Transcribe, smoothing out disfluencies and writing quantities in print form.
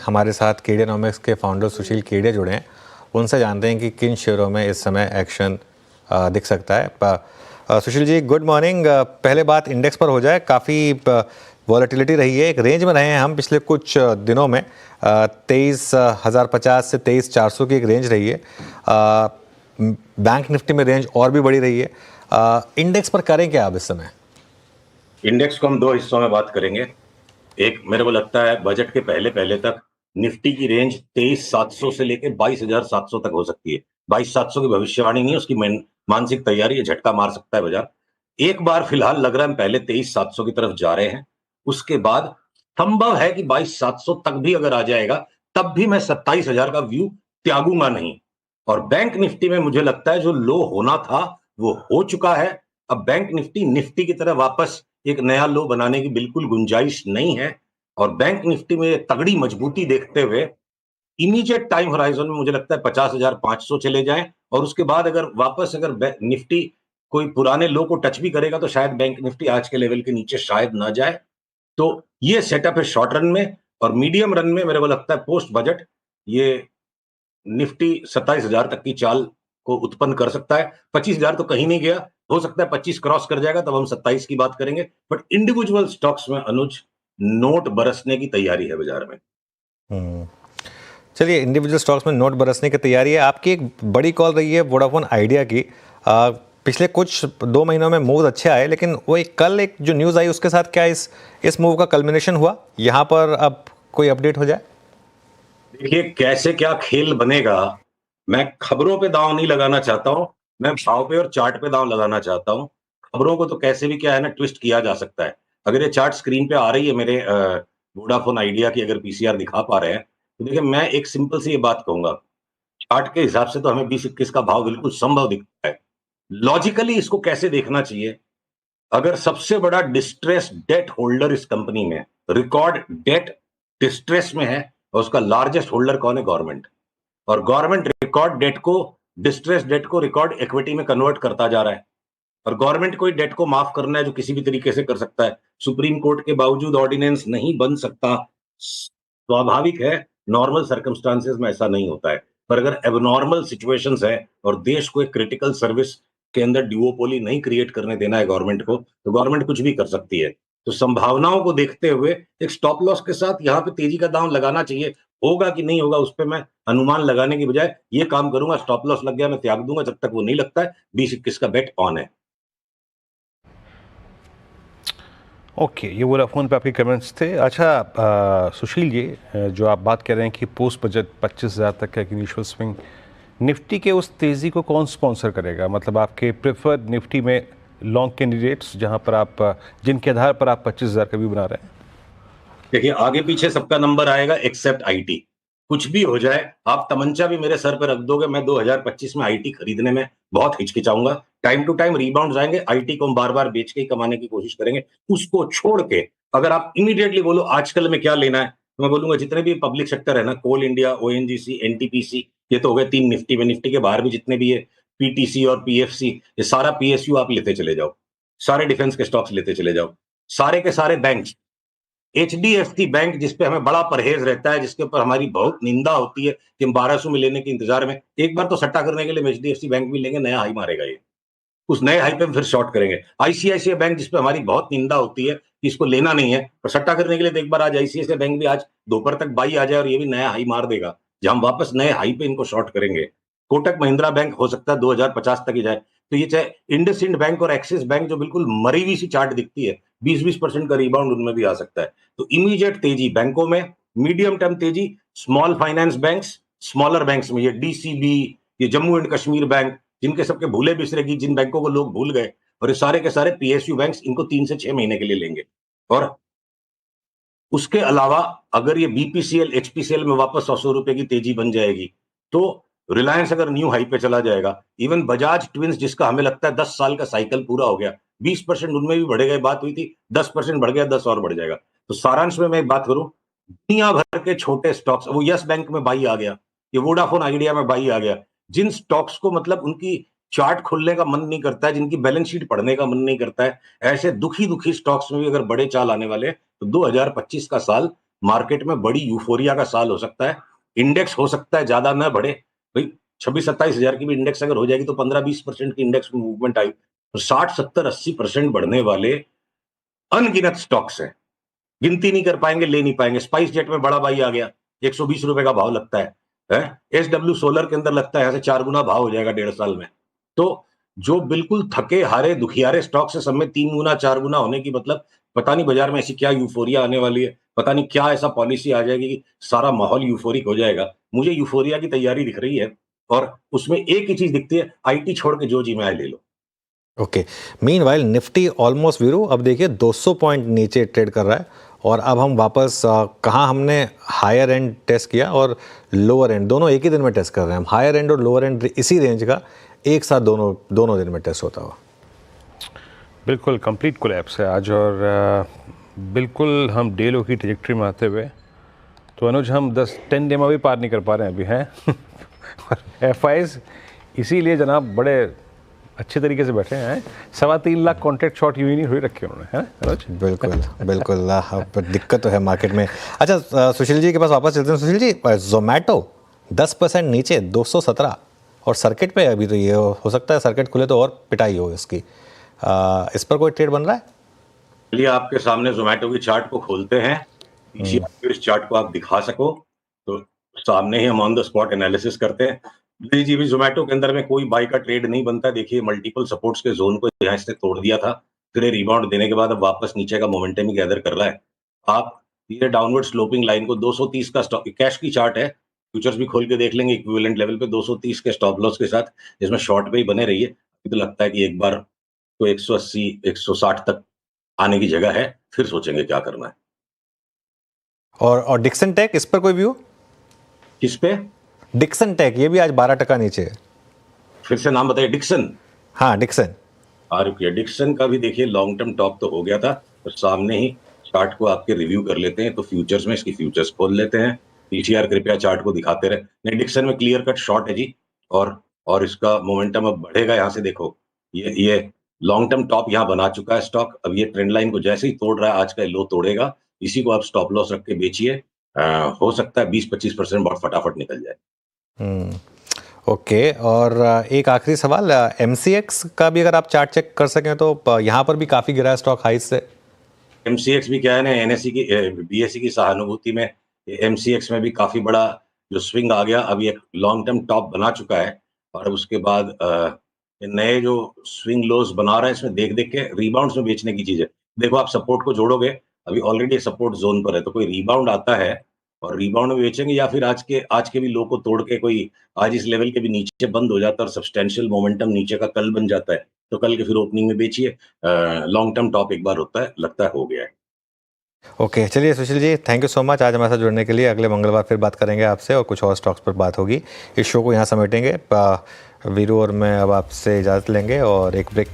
हमारे साथ केडियानॉमिक्स के फाउंडर सुशील केडिया जुड़े हैं। उनसे जानते हैं कि किन शेयरों में इस समय एक्शन दिख सकता है। Sushil ji, good morning. पहले बात इंडेक्स पर हो जाए। काफ़ी वॉलेटिलिटी रही है, एक रेंज में रहे हैं हम पिछले कुछ दिनों में। 23,050 से 23,400 की एक रेंज रही है। बैंक निफ्टी में रेंज और भी बड़ी रही है। इंडेक्स पर करें क्या आप इस समय? इंडेक्स को हम दो हिस्सों में बात करेंगे। एक, मेरे को लगता है बजट के पहले पहले तक निफ्टी की रेंज 23,700 से लेकर 22,700 तक हो सकती है। 22,700 की भविष्यवाणी नहीं, उसकी मानसिक तैयारी है, झटका मार सकता है बाजार। एक बार फिलहाल लग रहा है हम पहले 23,700 की तरफ जा रहे हैं। उसके बाद संभव है कि 22,700 तक भी अगर आ जाएगा, तब भी मैं 27,000 का व्यू त्यागूंगा नहीं। और बैंक निफ्टी में मुझे लगता है जो लो होना था वो हो चुका है। अब बैंक निफ्टी की तरह वापस एक नया लो बनाने की बिल्कुल गुंजाइश नहीं है। और बैंक निफ्टी में तगड़ी मजबूती देखते हुए इमीडिएट टाइम होराइजन में मुझे लगता है 50,500 चले जाएं, और उसके बाद अगर वापस अगर निफ्टी कोई पुराने लो को टच भी करेगा तो शायद बैंक निफ्टी आज के लेवल के नीचे शायद ना जाए। तो ये सेटअप है शॉर्ट रन में। और मीडियम रन में मेरे को लगता है पोस्ट बजट ये निफ्टी 27,000 तक की चाल को उत्पन्न कर सकता है। 25,000 तो कहीं नहीं गया, हो सकता है 25 क्रॉस कर जाएगा, तब हम 27 की बात करेंगे। बट इंडिविजुअल स्टॉक्स में अनुज नोट बरसने की तैयारी है बाजार में। चलिए, इंडिविजुअल स्टॉक्स में नोट बरसने की तैयारी है। आपकी एक बड़ी कॉल रही है वोडाफोन आइडिया की। पिछले कुछ 2 महीनों में मूव अच्छे आए, लेकिन वो कल एक जो न्यूज़ आई उसके साथ क्या इस मूव का कल्मिनेशन हुआ? यहाँ पर अब कोई अपडेट हो जाए? देखिए कैसे क्या खेल बनेगा, मैं खबरों पे दांव नहीं लगाना चाहता हूं, मैं भाव पे और चार्ट पे दांव लगाना चाहता हूं। खबरों को तो कैसे भी क्या है ना ट्विस्ट किया जा सकता है। अगर ये चार्ट स्क्रीन पे आ रही है मेरे वोडाफोन आइडिया की, अगर पीसीआर दिखा पा रहे हैं, तो देखिए मैं एक सिंपल सी ये बात कहूंगा। चार्ट के हिसाब से तो हमें 20-21 का भाव बिल्कुल संभव दिखता है। लॉजिकली इसको कैसे देखना चाहिए, अगर सबसे बड़ा डिस्ट्रेस डेट होल्डर इस कंपनी में रिकॉर्ड डेट डिस्ट्रेस में है, और उसका लार्जेस्ट होल्डर कौन है? गवर्नमेंट। और गवर्नमेंट रिकॉर्ड डेट को, डिस्ट्रेस डेट को रिकॉर्ड इक्विटी में कन्वर्ट करता जा रहा है। और गवर्नमेंट को डेट को माफ करना है जो किसी भी तरीके से कर सकता है। सुप्रीम कोर्ट के बावजूद ऑर्डिनेंस नहीं बन सकता, स्वाभाविक है। नॉर्मल सर्कमस्टांसेस में ऐसा नहीं होता है, पर अगर एबनॉर्मल सिचुएशंस है और देश को एक क्रिटिकल सर्विस के अंदर ड्यूओपोली नहीं क्रिएट करने देना है गवर्नमेंट को, तो गवर्नमेंट कुछ भी कर सकती है। तो संभावनाओं को देखते हुए एक स्टॉप लॉस के साथ यहाँ पे तेजी का दांव लगाना चाहिए। होगा कि नहीं होगा उस पर मैं अनुमान लगाने की बजाय ये काम करूंगा, स्टॉप लॉस लग गया मैं त्याग दूंगा, जब तक वो नहीं लगता है 20-21 का बेट ऑन है। ओके, ये वोडाफोन पे आपके कमेंट्स थे। अच्छा सुशील जी, जो आप बात कर रहे हैं कि पोस्ट बजट 25,000 तक का इनिशियल स्विंग, निफ्टी के उस तेज़ी को कौन स्पॉन्सर करेगा? मतलब आपके प्रेफर्ड निफ्टी में लॉन्ग कैंडिडेट्स जहां पर आप, जिनके आधार पर आप 25,000 का भी बना रहे हैं? देखिए आगे पीछे सबका नंबर आएगा एक्सेप्ट आईटी। कुछ भी हो जाए, आप तमंचा भी मेरे सर पर रख दोगे, मैं 2025 में आईटी खरीदने में बहुत हिचकिचाऊंगा। टाइम टू टाइम रिबाउंड आएंगे, आईटी को हम बार बार बेच के ही कमाने की कोशिश करेंगे। उसको छोड़ के अगर आप इमीडिएटली बोलो आजकल में क्या लेना है, तो मैं बोलूंगा जितने भी पब्लिक सेक्टर है ना, कोल इंडिया, ओएनजीसी, एनटीपीसी, ये तो हो गए 3 निफ्टी में। निफ्टी के बाहर भी जितने भी है, पीटीसी और पीएफसी, ये सारा पीएसयू आप लेते चले जाओ, सारे डिफेंस के स्टॉक्स लेते चले जाओ, सारे के सारे बैंक, एचडीएफसी बैंक जिसपे हमें बड़ा परहेज रहता है, जिसके ऊपर हमारी बहुत निंदा होती है कि हम 1200 में लेने के इंतजार में, एक बार तो सट्टा करने के लिए एचडीएफसी बैंक भी लेंगे, नया हाई मारेगा ये, उस नए हाई पे हम फिर शॉर्ट करेंगे। आईसीआईसीआई बैंक जिसपे हमारी बहुत निंदा होती है कि इसको लेना नहीं है, पर सट्टा करने के लिए तो एक बार आज आईसीआईसीआई बैंक भी आज दोपहर तक बाई आ जाए और ये भी नया हाई मार देगा, जहां हम वापस नए हाई पे इनको शॉर्ट करेंगे। कोटक महिंद्रा बैंक हो सकता है 2050 तक ही जाए। तो ये चाहे इंडसइंड बैंक और एक्सिस बैंक जो बिल्कुल मरी हुई सी चार्ट दिखती है, 20-20% का रिबाउंड उनमें भी आ सकता है। तो इमीडिएट तेजी बैंकों में, मीडियम टर्म तेजी small finance banks, smaller banks में, ये डीसीबी, ये जम्मू एंड कश्मीर बैंक, जिनके सबके भूले बिसरेगी, जिन बैंकों को लोग भूल गए, और ये सारे के सारे पीएसयू बैंक्स, इनको 3 से 6 महीने के लिए लेंगे। और उसके अलावा अगर ये बीपीसीएल, एचपीसीएल में वापस 100 रुपए की तेजी बन जाएगी, तो रिलायंस अगर न्यू हाई पे चला जाएगा, इवन बजाज ट्विंस जिसका हमें लगता है 10 साल का साइकिल पूरा हो गया, 20% उनमें भी बढ़ेगा, बात हुई थी 10% बढ़ गया, 10 और बढ़ जाएगा। तो सारांश में मैं एक बात करूं, दुनिया भर के छोटे स्टॉक्स, वो यस बैंक में बाई आ गया, ये वोडाफोन आइडिया में बाई आ गया, जिन स्टॉक्स को मतलब उनकी चार्ट खोलने का मन नहीं करता है, जिनकी बैलेंस शीट पढ़ने का मन नहीं करता है, ऐसे दुखी दुखी स्टॉक्स में भी अगर बड़े चाल आने वाले, तो 2025 का साल मार्केट में बड़ी यूफोरिया का साल हो सकता है। इंडेक्स हो सकता है ज्यादा न बढ़े, भाई 26-27 हजार की भी इंडेक्स अगर हो जाएगी तो 15-20% की इंडेक्स में मूवमेंट आई तो 60-70-80% बढ़ने वाले अनगिनत स्टॉक्स हैं। गिनती नहीं कर पाएंगे, ले नहीं पाएंगे। स्पाइस जेट में बड़ा भाई आ गया, 120 रुपए का भाव लगता है। एसडब्ल्यू सोलर के अंदर लगता है यहाँ से 4 गुना भाव हो जाएगा 1.5 साल में। तो जो बिल्कुल थके हारे दुखियारे स्टॉक्स है, सब में 3 गुना 4 गुना होने की मतलब पता नहीं बाजार में ऐसी क्या यूफोरिया आने वाली है, पता नहीं क्या ऐसा पॉलिसी आ जाएगी कि सारा माहौल यूफोरिक हो जाएगा। मुझे यूफोरिया की तैयारी दिख रही है और उसमें एक ही चीज दिखती है, आईटी छोड़ के जो जी में आए ले लो। ओके, मीनवाइल निफ्टी ऑलमोस्ट वीरू अब देखिए 200 पॉइंट नीचे ट्रेड कर रहा है और अब हम वापस कहाँ हमने हायर एंड टेस्ट किया और लोअर एंड दोनों एक ही दिन में टेस्ट कर रहे हैं हम। हायर एंड और लोअर एंड इसी रेंज का एक साथ दोनों दिन में टेस्ट होता हुआ। बिल्कुल कंप्लीट कोलैप्स है आज और बिल्कुल हम डे लो की ट्रजेक्टरी में आते हुए तो अनुज हम 10 डेमा भी पार नहीं कर पा रहे हैं अभी हैं एफआईज इसीलिए जनाब बड़े अच्छे तरीके से बैठे हैं। 3.25 लाख कॉन्ट्रैक्ट शॉर्ट यूं ही नहीं हुई रखे उन्होंने, है अनुज? बिल्कुल पर दिक्कत तो है मार्केट में। अच्छा सुशील जी के पास वापस चलते हैं। सुशील जी, जोमेटो 10% नीचे 217 और सर्किट पे अभी तो ये हो सकता है सर्किट खुले तो और पिटाई हो इसकी। इस पर कोई ट्रेड बन रहा है? चलिए आपके सामने जोमेटो की चार्ट को खोलते हैं, इस चार्ट को आप दिखा सको तो सामने ही हम ऑन द स्पॉट एनालिसिस करते हैं। जी भी जोमेटो के अंदर में कोई बाई का ट्रेड नहीं बनता। देखिए मल्टीपल सपोर्ट्स के जोन को यहाँ से तोड़ दिया था, फिर रिबाउंड देने के बाद अब वापस नीचे का मोमेंटम ही गैदर कर रहा है। आप ये डाउनवर्ड स्लोपिंग लाइन को 230 का स्टॉप, कैश की चार्ट है, फ्यूचर्स भी खोल के देख लेंगे इक्विवेलेंट लेवल पे 230 के स्टॉप लॉस के साथ, जिसमें शॉर्ट पे ही बने रहिए। तो लगता है कि एक बार तो 180 160 तक आने की जगह है, फिर सोचेंगे क्या करना है। और डिक्सन टेक, इस पर कोई व्यू? किस पे? डिक्सन टेक, ये भी आज 12% नीचे है। फिर से नाम बताइए। डिक्सन? हाँ डिक्सन। रुकिए, डिक्सन का भी देखिए लॉन्ग टर्म टॉप तो हो गया था, तो सामने ही चार्ट को आपके रिव्यू कर लेते हैं। तो फ्यूचर्स में इसकी फ्यूचर्स खोल लेते हैं। पीटीआर कृपया चार्ट को दिखाते रहे। नहीं, डिक्सन में क्लियर कट शॉर्ट है जी, और इसका मोमेंटम अब बढ़ेगा। यहाँ से देखो ये लॉन्ग टर्म टॉप यहाँ बना चुका है स्टॉक। अब ये ट्रेंड लाइन को जैसे ही तोड़ रहा है, आज का लो तोड़ेगा, इसी को आप स्टॉप लॉस रख के बेचिए। हो सकता है 20-25% बहुत फटाफट निकल जाए। ओके, और एक आखिरी सवाल, एमसीएक्स का भी अगर आप चार्ट चेक कर सकें तो यहाँ पर भी काफी गिरा है स्टॉक हाई से। एमसीएक्स भी क्या है ना, एनएसई की बीएसई की सहानुभूति में एमसीएक्स में भी काफी बड़ा जो स्विंग आ गया। अभी एक लॉन्ग टर्म टॉप बना चुका है और अब उसके बाद नए जो स्विंग लोज बना रहा है, इसमें देख देख के रिबाउंड्स में बेचने की चीज है। देखो आप सपोर्ट को जोड़ोगे, अभी ऑलरेडी सपोर्ट जोन पर है, तो कोई रिबाउंड आता है और रिबाउंड में बेचेंगे, या फिर आज के भी लो को तोड़ के कोई आज इस लेवल के भी नीचे बंद हो जाता है और सब्सटेंशियल मोमेंटम नीचे का कल बन जाता है, तो कल के फिर ओपनिंग में बेचिए। लॉन्ग टर्म टॉप एक बार होता है, लगता है हो गया है। ओके, चलिए Sushil ji, thank you so much आज हमारे साथ जुड़ने के लिए। अगले मंगलवार फिर बात करेंगे आपसे और कुछ और स्टॉक्स पर बात होगी। इस शो को यहाँ समेटेंगे। वीरू और मैं अब आपसे इजाज़त लेंगे और एक ब्रेक